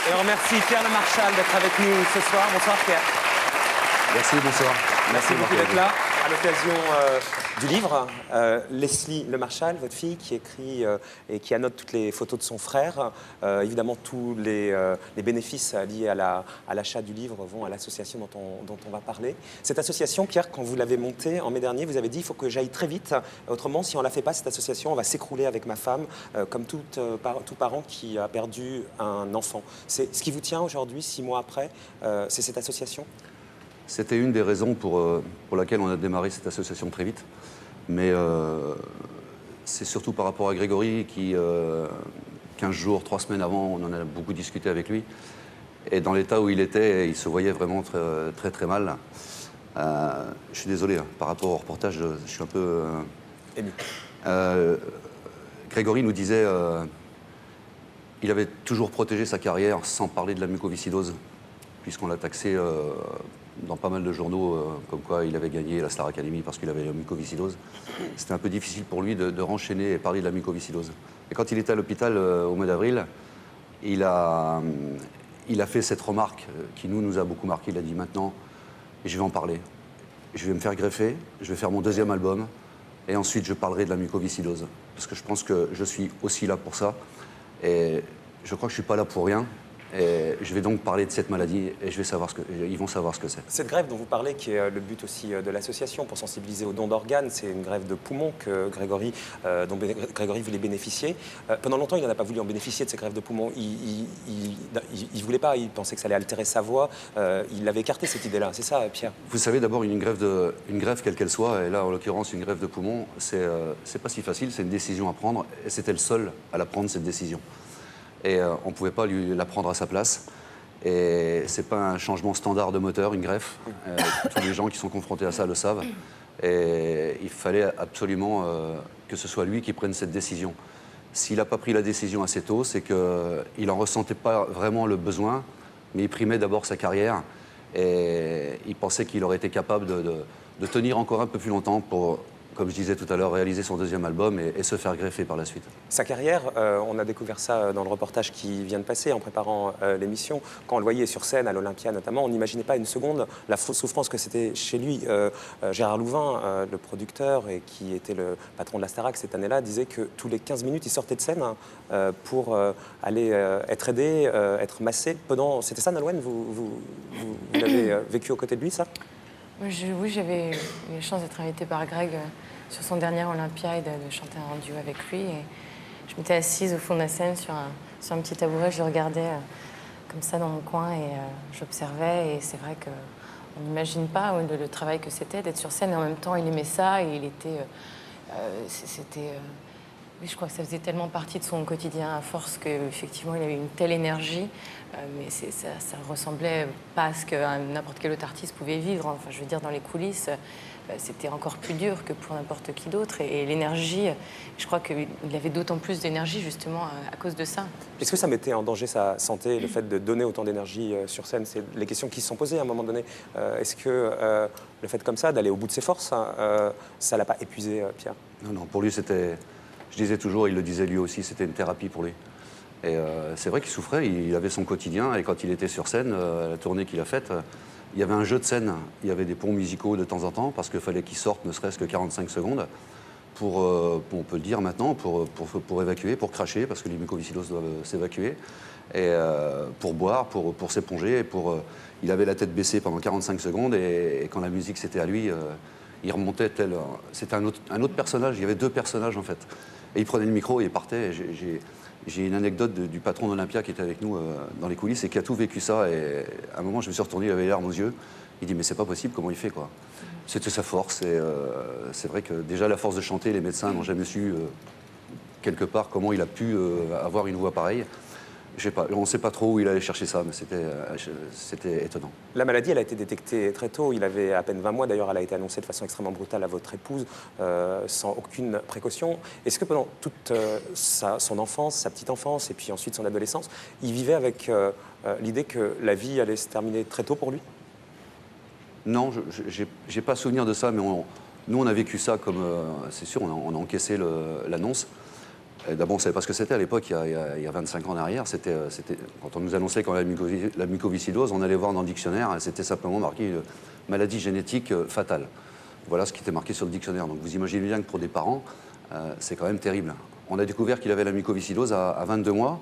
Et on remercie Pierre Le Marchal d'être avec nous ce soir. Bonsoir Pierre. Merci, bonsoir. Merci beaucoup d'être là. À l'occasion du livre, Leslie Le Marchal, votre fille, qui écrit et qui annote toutes les photos de son frère. Évidemment, tous les bénéfices liés à l'achat du livre vont à l'association dont on va parler. Cette association, Pierre, quand vous l'avez montée en mai dernier, vous avez dit il faut que j'aille très vite. Autrement, si on ne la fait pas, cette association, on va s'écrouler avec ma femme, comme tout parent qui a perdu un enfant. C'est ce qui vous tient aujourd'hui, 6 mois après, c'est cette association ? C'était une des raisons pour laquelle on a démarré cette association très vite. Mais c'est surtout par rapport à Grégory qui, 15 jours, 3 semaines avant, on en a beaucoup discuté avec lui. Et dans l'état où il était, il se voyait vraiment très, très mal. Je suis désolé, hein, par rapport au reportage, je suis un peu... ému. Grégory nous disait il avait toujours protégé sa carrière sans parler de la mucoviscidose, puisqu'on l'a taxé dans pas mal de journaux, comme quoi il avait gagné la Star Academy parce qu'il avait la mucoviscidose. C'était un peu difficile pour lui de renchaîner et parler de la mucoviscidose. Et quand il était à l'hôpital au mois d'avril, il a fait cette remarque qui nous a beaucoup marqué. Il a dit maintenant, je vais en parler. Je vais me faire greffer, je vais faire mon 2e album, et ensuite je parlerai de la mucoviscidose. Parce que je pense que je suis aussi là pour ça. Et je crois que je ne suis pas là pour rien. Et je vais donc parler de cette maladie et ils vont savoir ce que c'est. Cette grève dont vous parlez, qui est le but aussi de l'association pour sensibiliser aux dons d'organes, c'est une grève de poumons dont Grégory voulait bénéficier. Pendant longtemps, il n'en a pas voulu en bénéficier de ces grèves de poumons. Il ne voulait pas, il pensait que ça allait altérer sa voix. Il avait écarté cette idée-là, c'est ça, Pierre? Vous savez, d'abord, une grève quelle qu'elle soit, et là, en l'occurrence, une grève de poumons, c'est pas si facile, c'est une décision à prendre, et c'était le seul à la prendre, cette décision. Et on ne pouvait pas la prendre à sa place. Et ce n'est pas un changement standard de moteur, une greffe. Tous les gens qui sont confrontés à ça le savent. Et il fallait absolument que ce soit lui qui prenne cette décision. S'il n'a pas pris la décision assez tôt, c'est qu'il n'en ressentait pas vraiment le besoin, mais il primait d'abord sa carrière. Et il pensait qu'il aurait été capable de tenir encore un peu plus longtemps pour, comme je disais tout à l'heure, réaliser son 2e album et se faire greffer par la suite. Sa carrière, on a découvert ça dans le reportage qui vient de passer en préparant l'émission. Quand on le voyait sur scène, à l'Olympia notamment, on n'imaginait pas une seconde la souffrance que c'était chez lui. Gérard Louvain, le producteur et qui était le patron de la Starac cette année-là, disait que tous les 15 minutes, il sortait de scène pour aller être aidé, être massé. C'était ça, Nolwenn? Vous l'avez vécu aux côtés de lui, ça? Oui, j'avais eu la chance d'être invitée par Greg sur son dernier Olympia et de chanter un duo avec lui. Et je m'étais assise au fond de la scène sur un petit tabouret, je le regardais comme ça dans mon coin et j'observais. Et c'est vrai qu'on n'imagine pas le travail que c'était d'être sur scène. Et en même temps, il aimait ça et il était... oui, je crois que ça faisait tellement partie de son quotidien à force qu'effectivement, il avait une telle énergie. Mais ça ressemblait pas à ce que n'importe quel autre artiste pouvait vivre. Enfin, je veux dire, dans les coulisses, c'était encore plus dur que pour n'importe qui d'autre. Et l'énergie, je crois qu'il avait d'autant plus d'énergie justement à cause de ça. Est-ce que ça mettait en danger sa santé, le fait de donner autant d'énergie sur scène? C'est les questions qui se sont posées à un moment donné. Est-ce que le fait comme ça, d'aller au bout de ses forces, ça l'a pas épuisé, Pierre? Non, pour lui, c'était... Je disais toujours, il le disait lui aussi, c'était une thérapie pour lui. Et c'est vrai qu'il souffrait, il avait son quotidien, et quand il était sur scène, la tournée qu'il a faite, il y avait un jeu de scène, il y avait des ponts musicaux de temps en temps, parce qu'il fallait qu'il sorte ne serait-ce que 45 secondes, pour, on peut le dire maintenant, pour évacuer, pour cracher, parce que les mucoviscidoses doivent s'évacuer, et pour boire, pour s'éponger, il avait la tête baissée pendant 45 secondes, et quand la musique c'était à lui, il remontait tel... C'était un autre personnage, il y avait 2 personnages en fait. Et il prenait le micro et il partait. J'ai une anecdote du patron d'Olympia qui était avec nous dans les coulisses et qui a tout vécu ça. Et à un moment, je me suis retourné, il avait les larmes aux yeux. Il dit, mais c'est pas possible, comment il fait, quoi. C'était sa force. Et c'est vrai que déjà, la force de chanter, les médecins n'ont jamais su, quelque part, comment il a pu avoir une voix pareille. Je sais pas, on ne sait pas trop où il allait chercher ça, mais c'était étonnant. La maladie, elle a été détectée très tôt. Il avait à peine 20 mois. D'ailleurs, elle a été annoncée de façon extrêmement brutale à votre épouse, sans aucune précaution. Est-ce que pendant toute son enfance, sa petite enfance, et puis ensuite son adolescence, il vivait avec l'idée que la vie allait se terminer très tôt pour lui? Non, je n'ai pas souvenir de ça, mais nous, on a vécu ça comme... c'est sûr, on a encaissé l'annonce. D'abord, on ne savait pas ce que c'était à l'époque, il y a 25 ans en arrière. Quand on nous annonçait qu'on avait la mucoviscidose, on allait voir dans le dictionnaire, et c'était simplement marqué maladie génétique fatale. Voilà ce qui était marqué sur le dictionnaire. Donc vous imaginez bien que pour des parents, c'est quand même terrible. On a découvert qu'il avait la mucoviscidose à 22 mois.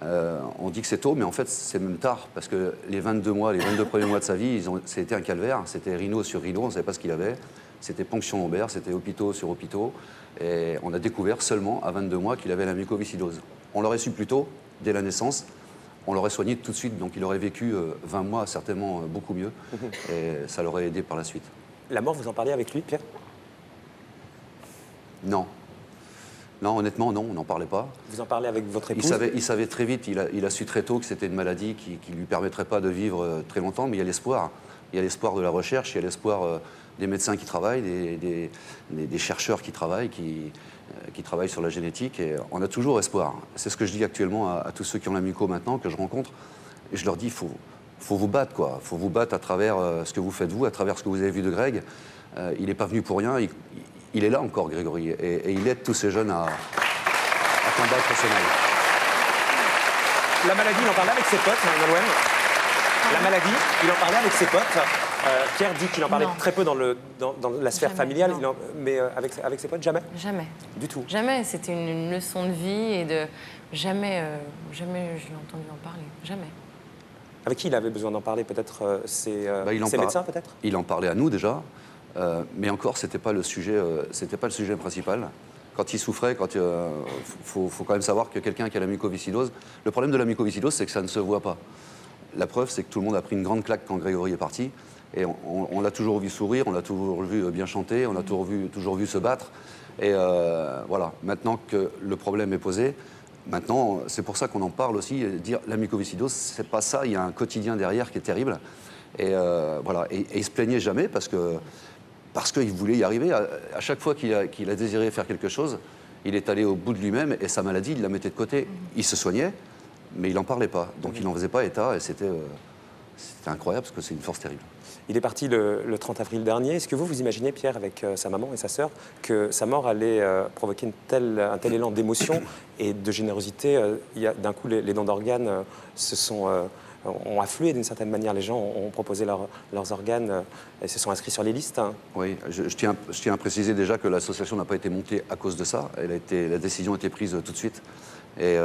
On dit que c'est tôt, mais en fait, c'est même tard, parce que les 22 mois, les 22 premiers mois de sa vie, c'était un calvaire. C'était rhino sur rhino, on ne savait pas ce qu'il avait. C'était ponction lombaire, c'était hôpitaux sur hôpitaux. Et on a découvert seulement à 22 mois qu'il avait la mucoviscidose. On l'aurait su plus tôt, dès la naissance. On l'aurait soigné tout de suite, donc il aurait vécu 20 mois, certainement beaucoup mieux. Et ça l'aurait aidé par la suite. La mort, vous en parliez avec lui, Pierre? Non. Non, honnêtement, non, on n'en parlait pas. Vous en parlez avec votre épouse? Il savait très vite, il a su très tôt que c'était une maladie qui ne lui permettrait pas de vivre très longtemps, mais il y a l'espoir. Il y a l'espoir de la recherche, il y a l'espoir des médecins qui travaillent, des chercheurs qui travaillent sur la génétique, et on a toujours espoir. C'est ce que je dis actuellement à tous ceux qui ont la muco maintenant, que je rencontre, et je leur dis, il faut vous battre, quoi. Il faut vous battre à travers ce que vous faites vous, à travers ce que vous avez vu de Greg. Il n'est pas venu pour rien, il est là encore, Grégory, et il aide tous ces jeunes à combattre ce mal. La maladie, il en parlait avec ses potes, Nolwenn. La maladie, il en parlait avec ses potes. Pierre dit qu'il en parlait très peu dans la sphère familiale, mais avec ses potes, jamais? Jamais. Du tout? Jamais. C'était une leçon de vie et de... Jamais je l'ai entendu en parler. Jamais. Avec qui il avait besoin d'en parler? Peut-être ses médecins, peut-être? Il en parlait à nous, déjà. Mais encore, c'était pas le sujet principal. Quand il souffrait, faut quand même savoir que quelqu'un qui a la mucoviscidose, le problème de la mucoviscidose, c'est que ça ne se voit pas. La preuve, c'est que tout le monde a pris une grande claque quand Grégory est parti. Et on l'a toujours vu sourire, on l'a toujours vu bien chanter, on l'a toujours vu se battre. Et voilà, maintenant que le problème est posé, maintenant, c'est pour ça qu'on en parle aussi. Dire la mucoviscidose, c'est pas ça, il y a un quotidien derrière qui est terrible. Et voilà, et il se plaignait jamais parce qu'il voulait y arriver. À chaque fois qu'il a désiré faire quelque chose, il est allé au bout de lui-même et sa maladie, il la mettait de côté. Il se soignait, mais il n'en parlait pas. Donc il n'en faisait pas état et c'était incroyable parce que c'est une force terrible. Il est parti le 30 avril dernier. Est-ce que vous imaginez, Pierre, avec sa maman et sa sœur, que sa mort allait provoquer un tel élan d'émotion et de générosité? D'un coup, les dons d'organes ont afflué d'une certaine manière. Les gens ont proposé leurs organes et se sont inscrits sur les listes. Oui, je tiens à préciser déjà que l'association n'a pas été montée à cause de ça. La décision a été prise tout de suite. Et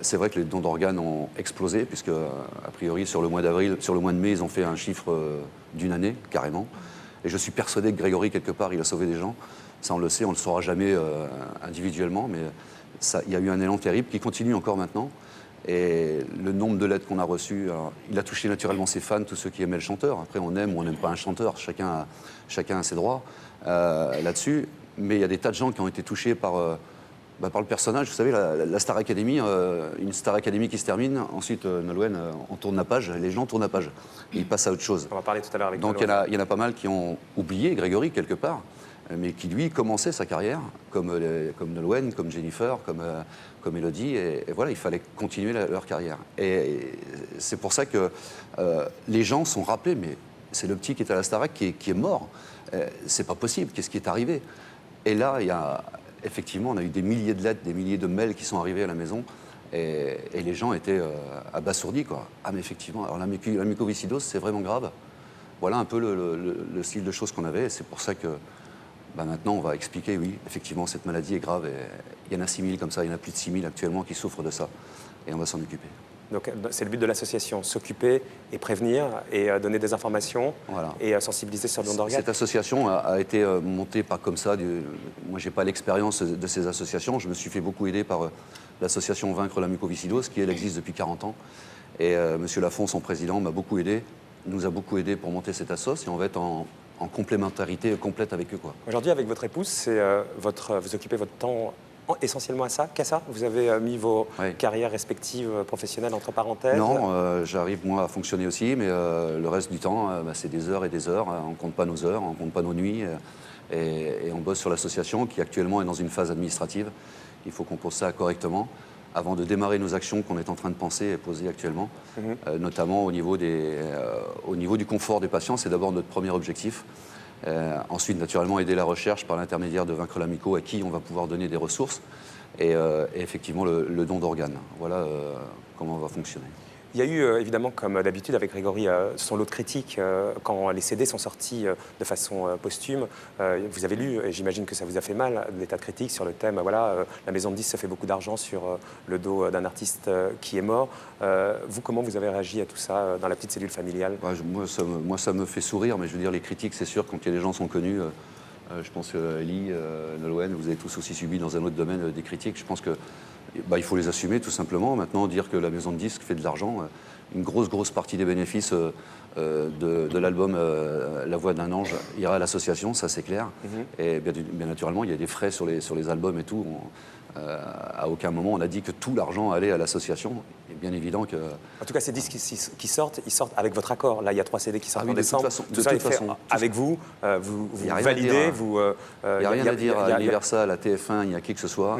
c'est vrai que les dons d'organes ont explosé, puisque, a priori, sur le mois de mai, ils ont fait un chiffre d'une année, carrément. Et je suis persuadé que Grégory, quelque part, il a sauvé des gens. Ça, on le sait, on ne le saura jamais individuellement, mais il y a eu un élan terrible qui continue encore maintenant. Et le nombre de lettres qu'on a reçues, il a touché naturellement ses fans, tous ceux qui aimaient le chanteur. Après, on aime ou on n'aime pas un chanteur, chacun a ses droits là-dessus. Mais il y a des tas de gens qui ont été touchés par le personnage. Vous savez, la Star Academy, une Star Academy qui se termine, ensuite, Nolwenn, on tourne la page, les gens tournent la page. Ils passent à autre chose. On va parler tout à l'heure avec Donc il y en a pas mal qui ont oublié Grégory, quelque part, mais qui, lui, commençait sa carrière, comme Nolwenn, comme Jennifer, comme Elodie, et voilà, il fallait continuer leur carrière. Et c'est pour ça que les gens sont rappelés, mais c'est le petit qui était à la Starac qui est mort. C'est pas possible, qu'est-ce qui est arrivé? Et là, effectivement, on a eu des milliers de lettres, des milliers de mails qui sont arrivés à la maison, et les gens étaient abasourdis, quoi. Ah, mais effectivement, alors la mucoviscidose, c'est vraiment grave. Voilà un peu le style de choses qu'on avait, et c'est pour ça que maintenant, on va expliquer, oui, effectivement, cette maladie est grave, et il y en a 6 000 comme ça, il y en a plus de 6 000 actuellement qui souffrent de ça, et on va s'en occuper. Donc c'est le but de l'association, s'occuper et prévenir et donner des informations, voilà, et sensibiliser sur le don d'organes. Cette association a été montée par comme ça. Moi, je n'ai pas l'expérience de ces associations. Je me suis fait beaucoup aider par l'association Vaincre la mucoviscidose, qui elle existe depuis 40 ans. Et M. Lafont, son président, m'a beaucoup aidé, nous a beaucoup aidé pour monter cette assoce, et on va être en complémentarité complète avec eux, quoi. Aujourd'hui, avec votre épouse, vous occupez votre temps essentiellement à ça, qu'à ça? Vous avez mis vos carrières respectives professionnelles entre parenthèses? Non, j'arrive moi à fonctionner aussi, mais le reste du temps, c'est des heures et des heures. On ne compte pas nos heures, on ne compte pas nos nuits, et on bosse sur l'association qui actuellement est dans une phase administrative. Il faut qu'on pose ça correctement avant de démarrer nos actions qu'on est en train de penser et poser actuellement, notamment au niveau du confort des patients. C'est d'abord notre premier objectif. Ensuite, naturellement, aider la recherche par l'intermédiaire de Vaincre la Muco, à qui on va pouvoir donner des ressources. et effectivement le don d'organes. Voilà comment on va fonctionner. Il y a eu évidemment, comme d'habitude avec Grégory, son lot de critiques quand les CD sont sortis de façon posthume. Vous avez lu, et j'imagine que ça vous a fait mal, des tas de critiques sur le thème. Voilà, la maison de disques se fait beaucoup d'argent sur le dos d'un artiste qui est mort. Vous, comment vous avez réagi à tout ça dans la petite cellule familiale? Moi, ça me fait sourire, mais je veux dire, les critiques, c'est sûr, quand les gens sont connus. Je pense que Ellie, Nolwenn, vous avez tous aussi subi dans un autre domaine des critiques. Je pense que il faut les assumer tout simplement. Maintenant, dire que la maison de disques fait de l'argent, une grosse partie des bénéfices de l'album La Voix d'un ange ira à l'association, ça c'est clair. Et bien naturellement, il y a des frais sur les albums et tout. À aucun moment on a dit que tout l'argent allait à l'association. Il est bien évident que... En tout cas, ces disques qui sortent, ils sortent avec votre accord. Là, il y a 3 CD qui sortent en décembre. De tout ça est toute fait façon, avec vous. Vous rien validez. il n'y a rien à dire à Universal, à TF1, il n'y a qui que ce soit.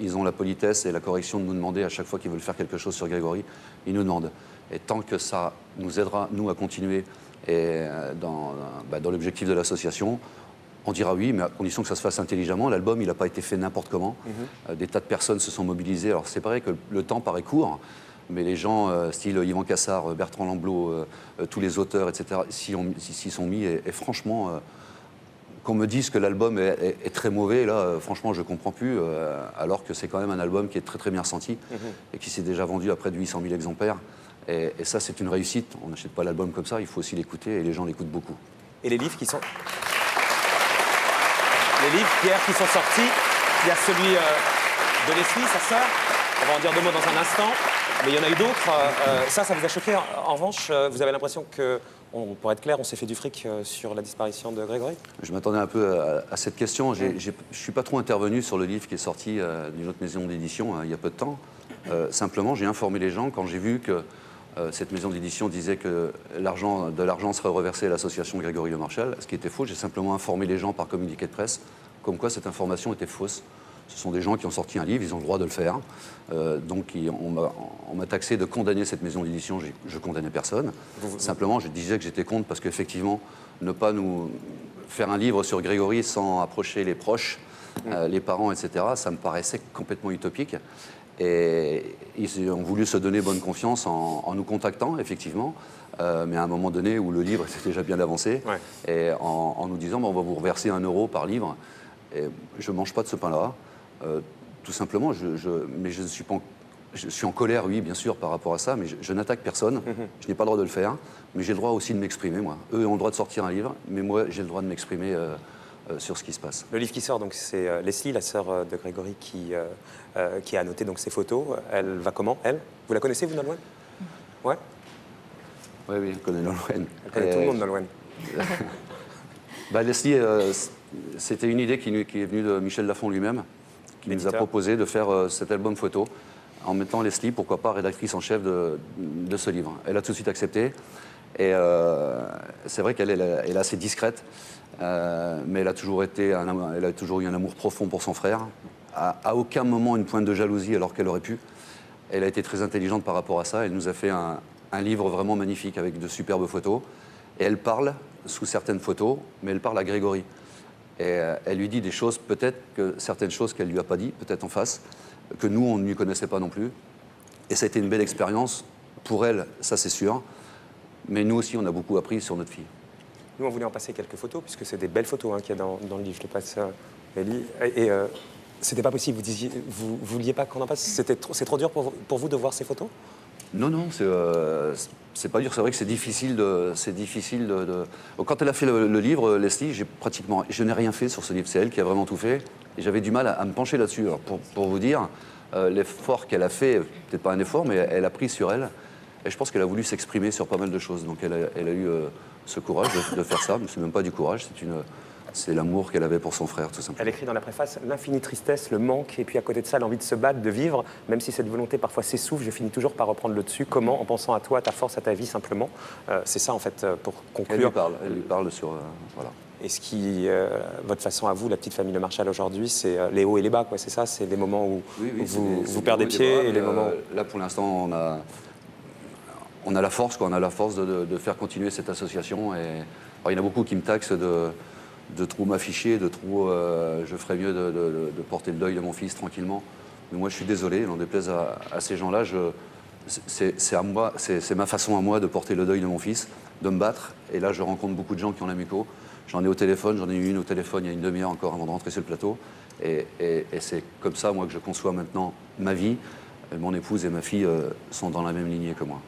Ils ont la politesse et la correction de nous demander à chaque fois qu'ils veulent faire quelque chose sur Grégory. Ils nous demandent. Et tant que ça nous aidera, nous, à continuer dans l'objectif de l'association, on dira oui, mais à condition que ça se fasse intelligemment. L'album, il n'a pas été fait n'importe comment. Des tas de personnes se sont mobilisées. Alors c'est vrai que le temps paraît court, mais les gens, style Yvan Cassard, Bertrand Lamblot, tous les auteurs, etc., s'y sont mis. Et franchement, qu'on me dise que l'album est très mauvais, là, franchement, je ne comprends plus, alors que c'est quand même un album qui est très bien ressenti et qui s'est déjà vendu à près de 800 000 exemplaires. Et ça, c'est une réussite. On n'achète pas l'album comme ça, il faut aussi l'écouter, et les gens l'écoutent beaucoup. Et les livres qui sont... Les livres, Pierre, qui sont sortis, il y a celui de Leslie, sa sœur. On va en dire 2 mots dans un instant, mais il y en a eu d'autres. Ça vous a choqué. En revanche, vous avez l'impression que, pour être clair, on s'est fait du fric sur la disparition de Grégory? Je m'attendais un peu à cette question. Je ne suis pas trop intervenu sur le livre qui est sorti d'une autre maison d'édition il y a peu de temps. Simplement, j'ai informé les gens quand j'ai vu que cette maison d'édition disait que de l'argent serait reversé à l'association Grégory Le Marchal, ce qui était faux. J'ai simplement informé les gens par communiqué de presse comme quoi cette information était fausse. Ce sont des gens qui ont sorti un livre, ils ont le droit de le faire. Donc on m'a taxé de condamner cette maison d'édition, je condamnais personne. Simplement, je disais que j'étais contre parce qu'effectivement, ne pas nous faire un livre sur Grégory sans approcher les proches, les parents, etc., ça me paraissait complètement utopique. Et ils ont voulu se donner bonne confiance en nous contactant, effectivement, mais à un moment donné où le livre était déjà bien avancé, et en nous disant on va vous reverser 1 euro par livre. Et je ne mange pas de ce pain-là, tout simplement, mais je suis en colère, oui, bien sûr, par rapport à ça, mais je n'attaque personne, je n'ai pas le droit de le faire, mais j'ai le droit aussi de m'exprimer, moi. Eux ont le droit de sortir un livre, mais moi, j'ai le droit de m'exprimer sur ce qui se passe. Le livre qui sort, donc, c'est Leslie, la sœur de Grégory, qui a annoté donc, ses photos. Elle va comment, elle? Vous la connaissez, vous, Nolwenn? Ouais. Oui, je connais Nolwenn. Elle connaît tout le monde, Nolwenn. Leslie, c'était une idée qui est venue de Michel Lafon lui-même, qui nous a proposé de faire cet album photo en mettant Leslie, pourquoi pas, rédactrice en chef de ce livre. Elle a tout de suite accepté. Et c'est vrai qu'elle est assez discrète, mais elle a toujours eu un amour profond pour son frère. À aucun moment une pointe de jalousie alors qu'elle aurait pu. Elle a été très intelligente par rapport à ça. Elle nous a fait un livre vraiment magnifique avec de superbes photos. Et elle parle sous certaines photos, mais elle parle à Grégory. Et elle lui dit des choses, peut-être que certaines choses qu'elle ne lui a pas dit, peut-être en face, que nous, on ne lui connaissait pas non plus. Et ça a été une belle expérience pour elle, ça c'est sûr. Mais nous aussi, on a beaucoup appris sur notre fille. Nous, on voulait en passer quelques photos, puisque c'est des belles photos qu'il y a dans le livre. Je te passe, Ellie. Et c'était pas possible, vous vouliez pas qu'on en passe? C'est trop dur pour vous de voir ces photos? Non, c'est pas dur. C'est vrai que c'est difficile de. Quand elle a fait le livre, Leslie, je n'ai rien fait sur ce livre. C'est elle qui a vraiment tout fait. Et j'avais du mal à me pencher là-dessus. Alors pour vous dire, l'effort qu'elle a fait, peut-être pas un effort, mais elle a pris sur elle. Et je pense qu'elle a voulu s'exprimer sur pas mal de choses. Donc elle a eu ce courage de faire ça. Mais c'est même pas du courage, c'est l'amour qu'elle avait pour son frère, tout simplement. Elle écrit dans la préface « L'infinie tristesse, le manque, et puis à côté de ça, l'envie de se battre, de vivre. Même si cette volonté parfois s'essouffle, je finis toujours par reprendre le dessus. Comment? En pensant à toi, à ta force, à ta vie, simplement. » C'est ça, en fait, pour conclure. Elle lui parle sur... voilà. Et ce qui, votre façon à vous, la petite famille Le Marchal aujourd'hui, c'est les hauts et les bas, quoi. C'est ça? C'est les moments où vous perdez pied et les moments... Là, pour l'instant, on a la force, quoi. On a la force de faire continuer cette association. Et alors, il y en a beaucoup qui me taxent de trop m'afficher, je ferais mieux de porter le deuil de mon fils tranquillement. Mais moi, je suis désolé, n'en déplaise à ces gens-là, c'est à moi, c'est ma façon à moi de porter le deuil de mon fils, de me battre. Et là, je rencontre beaucoup de gens qui ont la muco. J'en ai au téléphone, j'en ai eu une au téléphone il y a une demi-heure encore avant de rentrer sur le plateau. Et c'est comme ça, moi, que je conçois maintenant ma vie. Et mon épouse et ma fille sont dans la même lignée que moi.